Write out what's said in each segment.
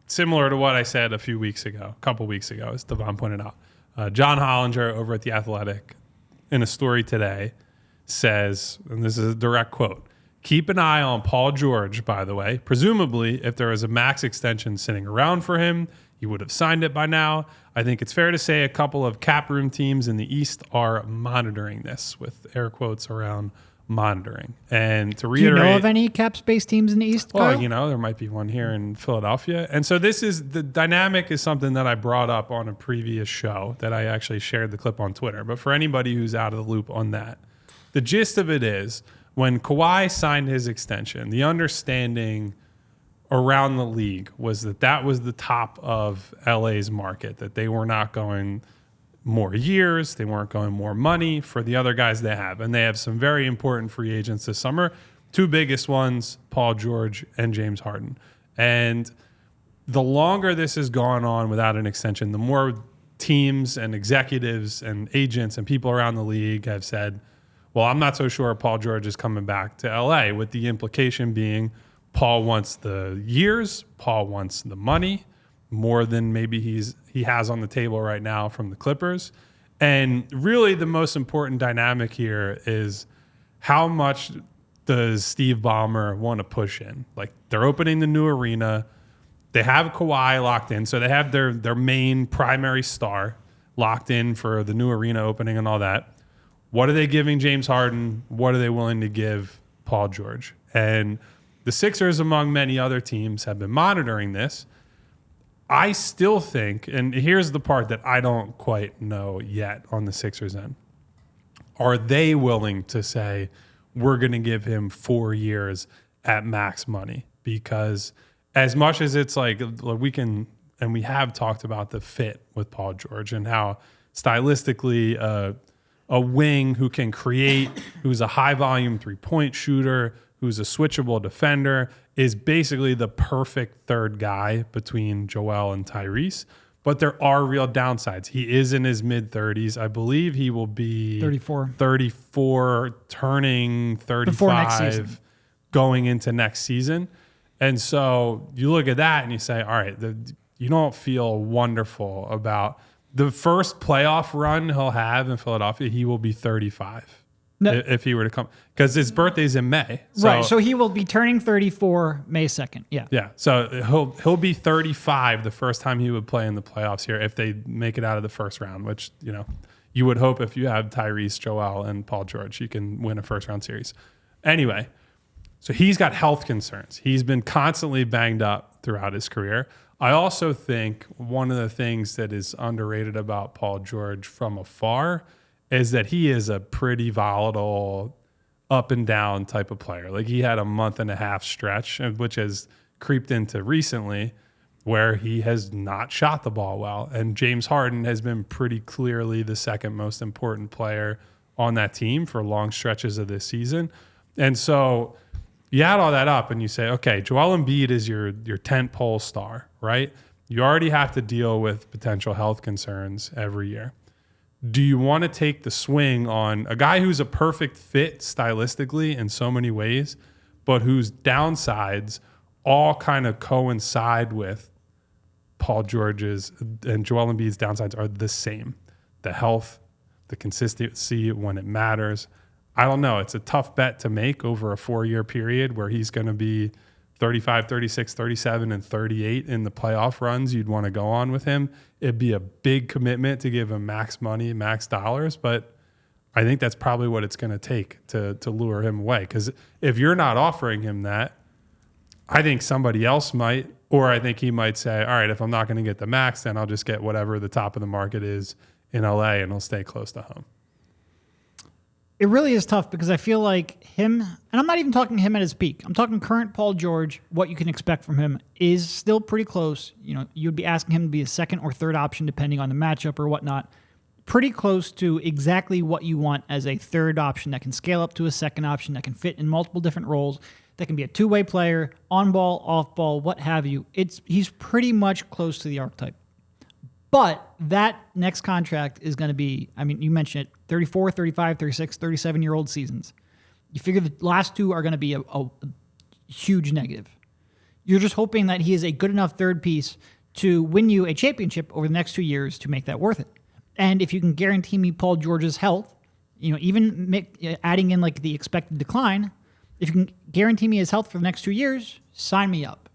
similar to what I said a couple weeks ago, as Devon pointed out. John Hollinger over at The Athletic, in a story today, says, and this is a direct quote, "Keep an eye on Paul George, by the way. Presumably, if there is a max extension sitting around for him, he would have signed it by now. I think it's fair to say a couple of cap room teams in the East are monitoring this," with air quotes around monitoring. And to reiterate, do you know of any cap space teams in the East? Well, Kyle? there might be one here in Philadelphia. And so the dynamic is something that I brought up on a previous show that I actually shared the clip on Twitter. But for anybody who's out of the loop on that, the gist of it is when Kawhi signed his extension, the understanding around the league was that was the top of LA's market, that they were not going more years, they weren't going more money for the other guys they have. And they have some very important free agents this summer. Two biggest ones, Paul George and James Harden. And the longer this has gone on without an extension, the more teams and executives and agents and people around the league have said, well, I'm not so sure Paul George is coming back to LA, with the implication being Paul wants the years, Paul wants the money, more than maybe he has on the table right now from the Clippers. And really the most important dynamic here is how much does Steve Ballmer want to push in? Like, they're opening the new arena. They have Kawhi locked in. So they have their main primary star locked in for the new arena opening and all that. What are they giving James Harden? What are they willing to give Paul George? And the Sixers, among many other teams, have been monitoring this. I still think, and here's the part that I don't quite know yet on the Sixers end, are they willing to say, we're going to give him 4 years at max money? Because as much as it's like we can, and we have talked about the fit with Paul George and how stylistically a wing who can create, who's a high volume 3-point shooter, who's a switchable defender, is basically the perfect third guy between Joel and Tyrese. But there are real downsides. He is in his mid-30s. I believe he will be 34, turning 35 going into next season. And so you look at that and you say, all right, you don't feel wonderful about the first playoff run he'll have in Philadelphia. He will be 35. No. If he were to come, because his birthday's in May. So, right, so he will be turning 34 May 2nd. Yeah. Yeah, so he'll be 35 the first time he would play in the playoffs here if they make it out of the first round, which, you would hope if you have Tyrese, Joel, and Paul George, you can win a first-round series. Anyway, so he's got health concerns. He's been constantly banged up throughout his career. I also think one of the things that is underrated about Paul George from afar is that he is a pretty volatile, up and down type of player. Like, he had a month and a half stretch, which has creeped into recently, where he has not shot the ball well. And James Harden has been pretty clearly the second most important player on that team for long stretches of this season. And so you add all that up and you say, okay, Joel Embiid is your tentpole star, right? You already have to deal with potential health concerns every year. Do you want to take the swing on a guy who's a perfect fit stylistically in so many ways, but whose downsides all kind of coincide with Paul George's and Joel Embiid's downsides are the same? The health, the consistency when it matters. I don't know. It's a tough bet to make over a 4-year period where he's going to be 35, 36, 37, and 38 in the playoff runs you'd want to go on with him. It'd be a big commitment to give him max money, max dollars, but I think that's probably what it's going to take to lure him away. Because if you're not offering him that, I think somebody else might, or I think he might say, all right, if I'm not going to get the max, then I'll just get whatever the top of the market is in LA and he'll stay close to home. It really is tough because I feel like him, and I'm not even talking him at his peak. I'm talking current Paul George. What you can expect from him is still pretty close. You'd be asking him to be a second or third option depending on the matchup or whatnot. Pretty close to exactly what you want as a third option that can scale up to a second option, that can fit in multiple different roles, that can be a two-way player, on ball, off ball, what have you. He's pretty much close to the archetype. But that next contract is going to be, you mentioned it, 34, 35, 36, 37-year-old seasons. You figure the last two are going to be a huge negative. You're just hoping that he is a good enough third piece to win you a championship over the next 2 years to make that worth it. And if you can guarantee me Paul George's health, even adding in like the expected decline, if you can guarantee me his health for the next 2 years, sign me up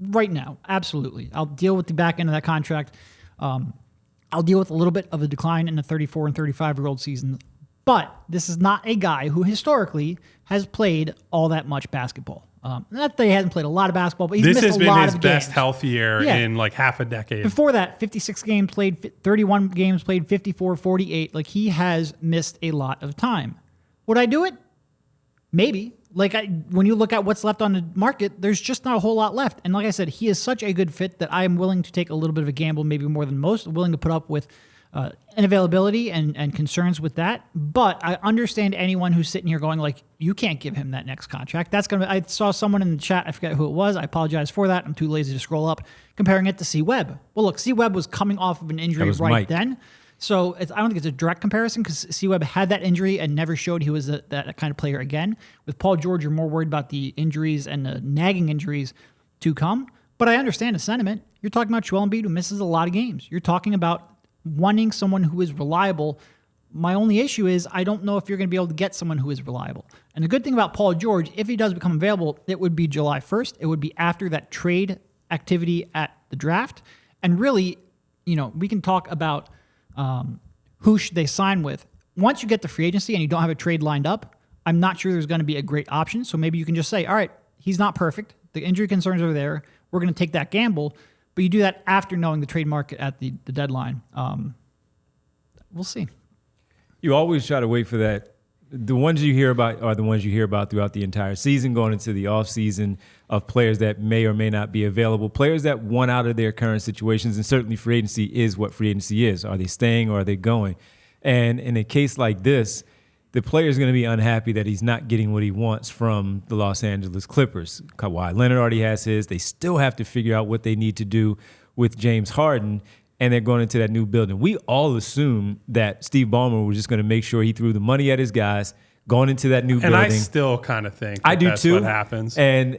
right now. Absolutely. I'll deal with the back end of that contract. I'll deal with a little bit of a decline in the 34 and 35-year-old season. But this is not a guy who historically has played all that much basketball. Not that he hasn't played a lot of basketball, but he's missed a lot of games. This has been his best health year in like half a decade. Before that, 56 games played, 31 games played, 54, 48. Like, he has missed a lot of time. Would I do it? Maybe. When you look at what's left on the market, there's just not a whole lot left. And like I said, he is such a good fit that I am willing to take a little bit of a gamble, maybe more than most, willing to put up with unavailability and concerns with that. But I understand anyone who's sitting here going like, you can't give him that next contract. I saw someone in the chat, I forget who it was. I apologize for that. I'm too lazy to scroll up, comparing it to C. Webb. Well, look, C. Webb was coming off of an injury right then. So I don't think it's a direct comparison because C. Webb had that injury and never showed he was that kind of player again. With Paul George, you're more worried about the injuries and the nagging injuries to come. But I understand the sentiment. You're talking about Joel Embiid, who misses a lot of games. You're talking about wanting someone who is reliable. My only issue is I don't know if you're going to be able to get someone who is reliable. And the good thing about Paul George, if he does become available, it would be July 1st. It would be after that trade activity at the draft. And really, we can talk about who should they sign with. Once you get to free agency and you don't have a trade lined up, I'm not sure there's going to be a great option. So maybe you can just say, all right, he's not perfect. The injury concerns are there. We're going to take that gamble. But you do that after knowing the trade market at the deadline. We'll see. You always try to wait for that. The ones you hear about are the ones you hear about throughout the entire season, going into the offseason, of players that may or may not be available, players that want out of their current situations, and certainly free agency is what free agency is. Are they staying or are they going? And in a case like this, the player is going to be unhappy that he's not getting what he wants from the Los Angeles Clippers. Kawhi Leonard already has his. They still have to figure out what they need to do with James Harden, and they're going into that new building. We all assume that Steve Ballmer was just going to make sure he threw the money at his guys going into that new building. And I still kind of think that's what happens. And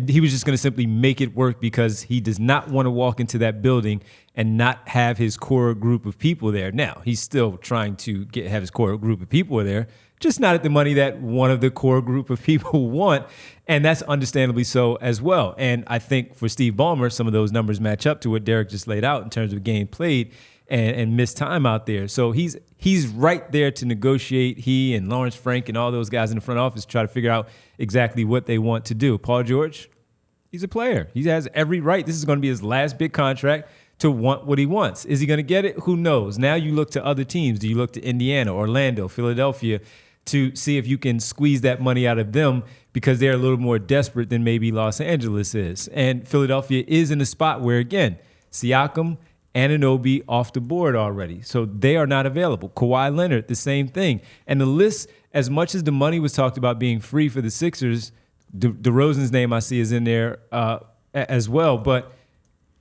he was just going to simply make it work because he does not want to walk into that building and not have his core group of people there. Now, he's still trying to have his core group of people there, just not at the money that one of the core group of people want. And that's understandably so as well. And I think for Steve Ballmer, some of those numbers match up to what Derek just laid out in terms of game played and missed time out there. So he's right there to negotiate. He and Lawrence Frank and all those guys in the front office try to figure out exactly what they want to do. Paul George, he's a player. He has every right. This is going to be his last big contract to want what he wants. Is he going to get it? Who knows? Now you look to other teams. Do you look to Indiana, Orlando, Philadelphia to see if you can squeeze that money out of them because they're a little more desperate than maybe Los Angeles is? And Philadelphia is in a spot where, again, Siakam, Anunoby off the board already. So they are not available. Kawhi Leonard, the same thing. And the list, as much as the money was talked about being free for the Sixers, DeRozan's name I see is in there as well. But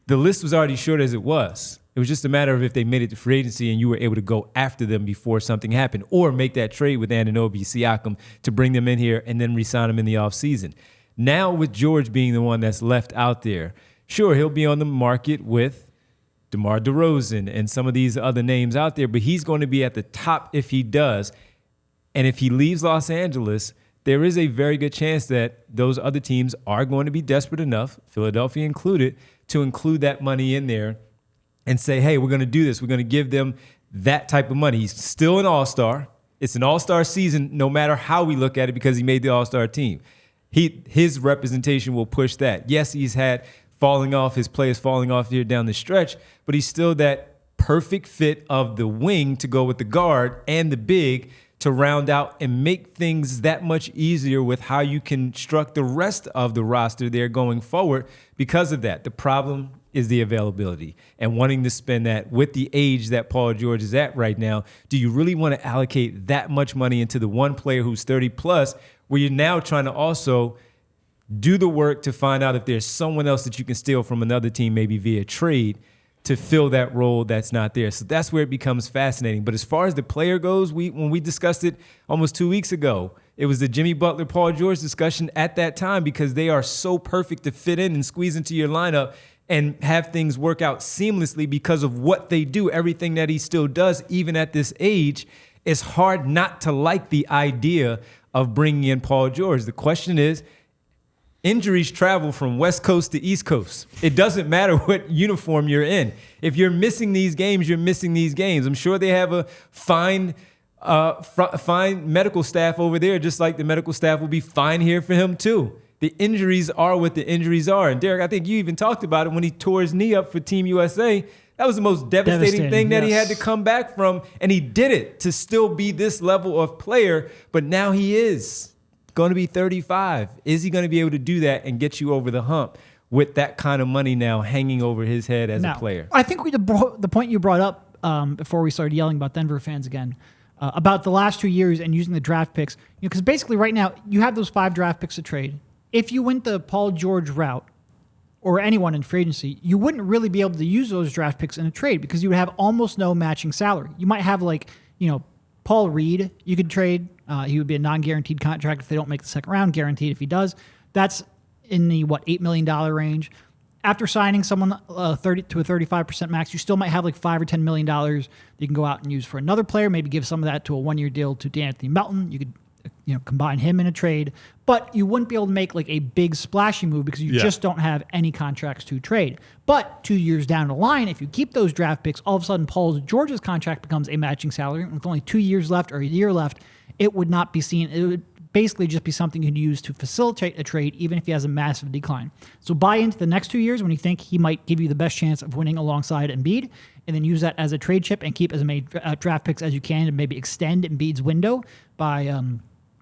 the list was already short as it was. It was just a matter of if they made it to free agency and you were able to go after them before something happened or make that trade with Anunoby, Siakam to bring them in here and then re-sign them in the offseason. Now with George being the one that's left out there, sure, he'll be on the market with DeMar DeRozan and some of these other names out there, but he's going to be at the top if he does. And if he leaves Los Angeles, there is a very good chance that those other teams are going to be desperate enough, Philadelphia included, to include that money in there and say, hey, we're going to do this. We're going to give them that type of money. He's still an all-star. It's an all-star season no matter how we look at it because he made the all-star team. His representation will push that. Yes, he's had his play is falling off here down the stretch, but he's still that perfect fit of the wing to go with the guard and the big to round out and make things that much easier with how you construct the rest of the roster there going forward because of that. The problem is the availability and wanting to spend that with the age that Paul George is at right now. Do you really want to allocate that much money into the one player who's 30 plus where you're now trying to also do the work to find out if there's someone else that you can steal from another team, maybe via trade, to fill that role that's not there. So that's where it becomes fascinating. But as far as the player goes, when we discussed it almost 2 weeks ago, It was the Jimmy Butler, Paul George discussion at that time because they are so perfect to fit in and squeeze into your lineup and have things work out seamlessly because of what they do, everything that he still does, even at this age. It's hard not to like the idea of bringing in Paul George. The question is, injuries travel from West Coast to East Coast. It doesn't matter what uniform you're in. If you're missing these games, you're missing these games. I'm sure they have a fine medical staff over there, just like the medical staff will be fine here for him too. The injuries are what the injuries are. And Derek, I think you even talked about it when he tore his knee up for Team USA. That was the most devastating thing that he had to come back from. And he did it to still be this level of player. But now he is going to be 35. Is he going to be able to do that and get you over the hump with that kind of money now hanging over his head as a player? I think the point you brought up before we started yelling about Denver fans again, about the last 2 years and using the draft picks, because basically right now you have those 5 draft picks to trade. If you went the Paul George route or anyone in free agency, you wouldn't really be able to use those draft picks in a trade because you would have almost no matching salary. You might have Paul Reed you could trade. He would be a non-guaranteed contract if they don't make the second round, guaranteed if he does. That's in the, $8 million range. After signing someone 30 to a 35% max, you still might have like $5 or $10 million that you can go out and use for another player, maybe give some of that to a 1-year deal to D'Anthony Melton. You could combine him in a trade, but you wouldn't be able to make like a big splashy move because you just don't have any contracts to trade. But 2 years down the line, if you keep those draft picks, all of a sudden Paul George's contract becomes a matching salary. With only 2 years left or a year left, it would not be seen. It would basically just be something you'd use to facilitate a trade, even if he has a massive decline. So buy into the next 2 years when you think he might give you the best chance of winning alongside Embiid, and then use that as a trade chip and keep as many draft picks as you can and maybe extend Embiid's window by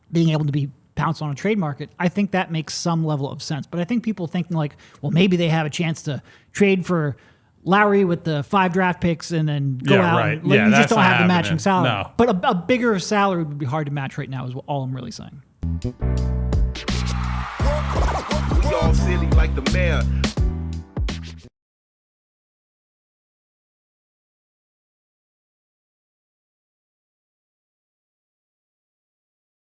being able to be pounced on a trade market. I think that makes some level of sense. But I think people thinking like, well, maybe they have a chance to trade for Lowry with the 5 draft picks and then go out. Right. And, you just don't have the matching salary. No. But a bigger salary would be hard to match right now is all I'm really saying. We all silly like the mayor.